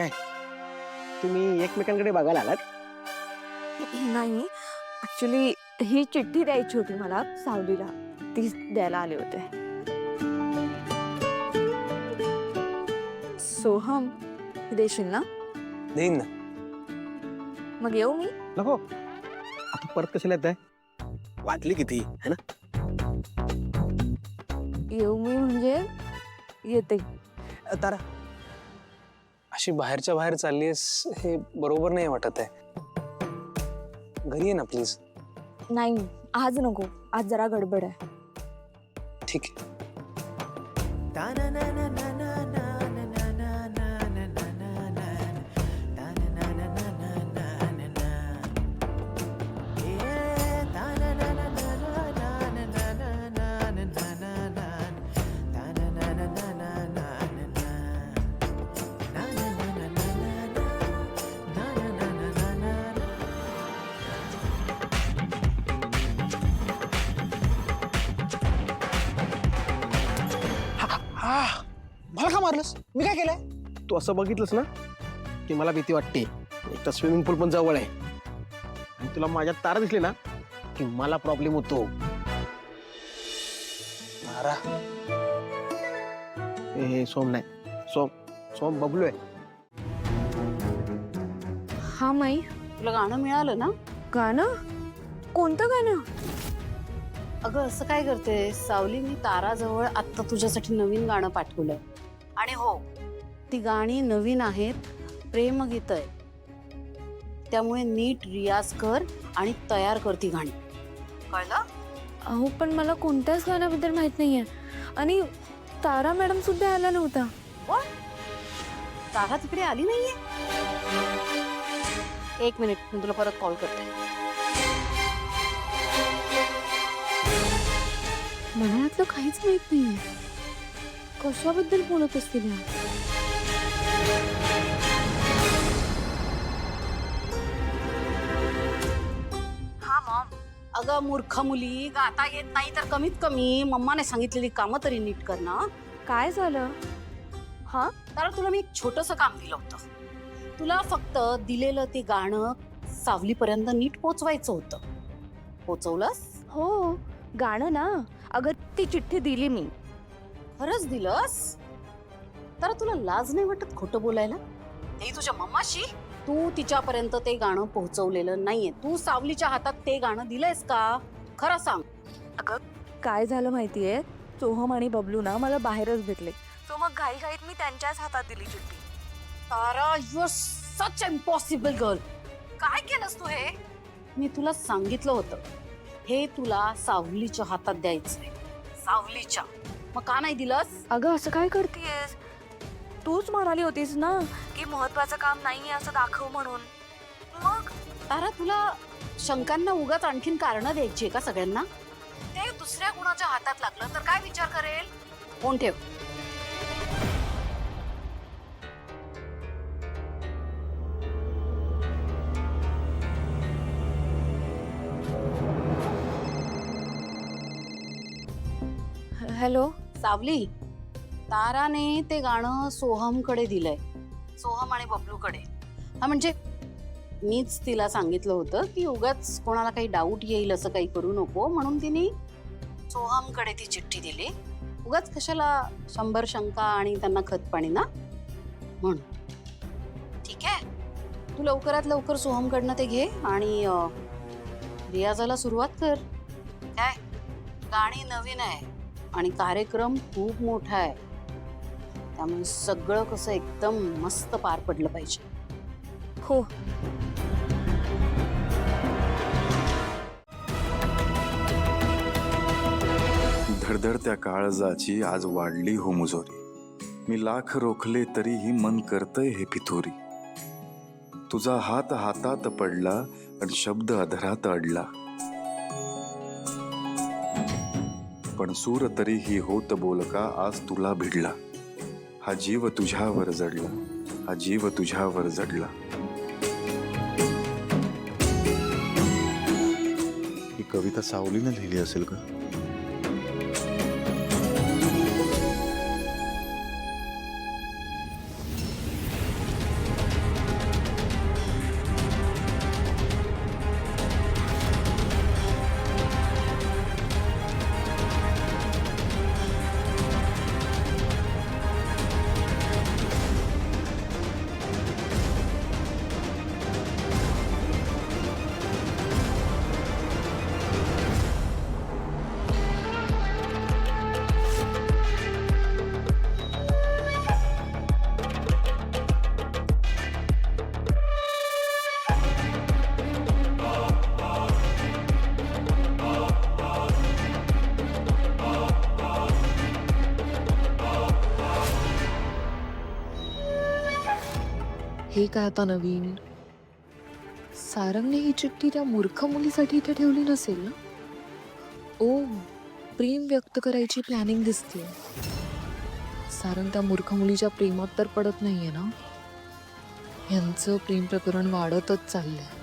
काय तुम्ही एकमेकांकडे बघायला आलात? नाही, ऍक्च्युली ही चिठ्ठी द्यायची होती मला सावलीला, तीच द्यायला आले होते. सोहम, देशील ना? देईन ना. मग येऊ मी? नको, आता परत कशाला येत आहे? वाटली किती है ना? येऊ मी म्हणजे येते. तारा, अशी बाहेरच्या बाहेर चाललीस हे बरोबर नाही वाटत आहे. घरी ये ना प्लीज. नाही, आज नको, आज जरा गडबड आहे. ठीक आहे. मला का मारलंस? मी काय केलंय? तू असं बघितलंस ना की मला भीती वाटते. एक तर स्विमिंग पूल पण जवळ आहे आणि तुला माझ्या तारा दिसले ना की मला प्रॉब्लेम होतो. तारा, हे सोम नाही, सोम सोम बबलू आहे. हा माई, तुला गाणं मिळालं ना? गाणं? कोणतं गाणं? अगं असं काय करते सावली, मी ताराजवळ आत्ता तुझ्यासाठी नवीन गाणं पाठवलंय. आणि हो, ती गाणी नवीन आहेत, प्रेमगीत आहे. त्यामुळे नीट रियाज कर आणि तयार कर ती गाणी. कळलं? अहो पण मला कोणत्याच गाण्याबद्दल माहित नाहीये आणि तारा मॅडम सुद्धा आला नव्हता. तारा तिकडे आली नाहीये? एक मिनिट, मी तुला परत कॉल करते. मला यातलं काहीच माहित नाहीये. कशाबद्दल बोलत असतील या? हा मॉम. अगं मूर्ख मुली, गाता येत नाही तर कमीत कमी मम्माने सांगितलेली कामं तरी नीट कर ना. काय झालं? हा, कारण तुला मी एक छोटंसं काम दिलं होतं. तुला फक्त दिलेलं ते गाणं सावलीपर्यंत नीट पोचवायचं होतं. पोचवलंस? हो, गाणं ना. अगं ती चिठ्ठी दिली मी. खरंच दिलंस? तर तुला लाज नाही वाटत खोटं बोलायला? ते तुझ्या मम्माशी. तू तिच्यापर्यंत ते गाणं पोहोचवलेलं नाहीये. तू सावलीच्या हातात ते गाणं दिलंयस का? खरं सांग. अगं काय झालं माहितीये, सोहम आणि बबलू ना मला बाहेरच भेटले, सो मग घाईघाईत मी त्यांच्याच हातात दिली चिठ्ठी. Tara, you are such impossible girl. काय केलंस तू हे? मी तुला सांगितलं होतं हे तुला सावलीच्या हातात द्यायचंय. सावलीच्या. मग का नाही दिलंस? अगं असं काय करतेयस? तूच म्हणाली होतीस ना की महत्वाचं काम नाहीये असं दाखव म्हणून. मग तारा, तुला शंकांना उगाच आणखीन कारणं द्यायची का सगळ्यांना? ते दुसऱ्या कुणाच्या हातात लागलं तर काय विचार करेल? फोन ठेव. हॅलो. सावली, ताराने ते गाणं सोहमकडे दिलंय. सोहम आणि बबलूकडे. हा म्हणजे मीच तिला सांगितलं होतं की उगाच कोणाला काही डाऊट येईल असं काही करू नको म्हणून तिने सोहमकडे ती चिठ्ठी दिली. उगाच कशाला 100 शंका आणि त्यांना खतपाणी ना म्हणून. ठीक आहे, तू लवकरात लवकर सोहमकडनं ते घे आणि रियाजाला सुरुवात कर. काय, गाणी नवीन आहे आणि कार्यक्रम खूप मोठा आहे, त्यामुळे सगळं कसं एकदम मस्त पार पडलं पाहिजे. हो. धडधडत्या काळजाची आज वाढली हो मुजोरी. मी लाख रोखले तरीही मन करतय हे पिथोरी. तुझा हात हातात पडला आणि शब्द अधरात अडला. पण सूर तरीही होत बोलका आज तुला भिडला. हा जीव तुझ्यावर जडला, हा जीव तुझ्यावर जडला. ही कविता सावलीने लिहिली असेल का? हे काय आता नवीन? सारंगने ही चिठ्ठी त्या मूर्ख मुलीसाठी इथे ठेवली नसेल ना? ओ, प्रेम व्यक्त करायची प्लॅनिंग दिसते. सारंग त्या मूर्ख मुलीच्या प्रेमात तर पडत नाहीये ना? यांचं प्रेम प्रकरण वाढतच चाललंय.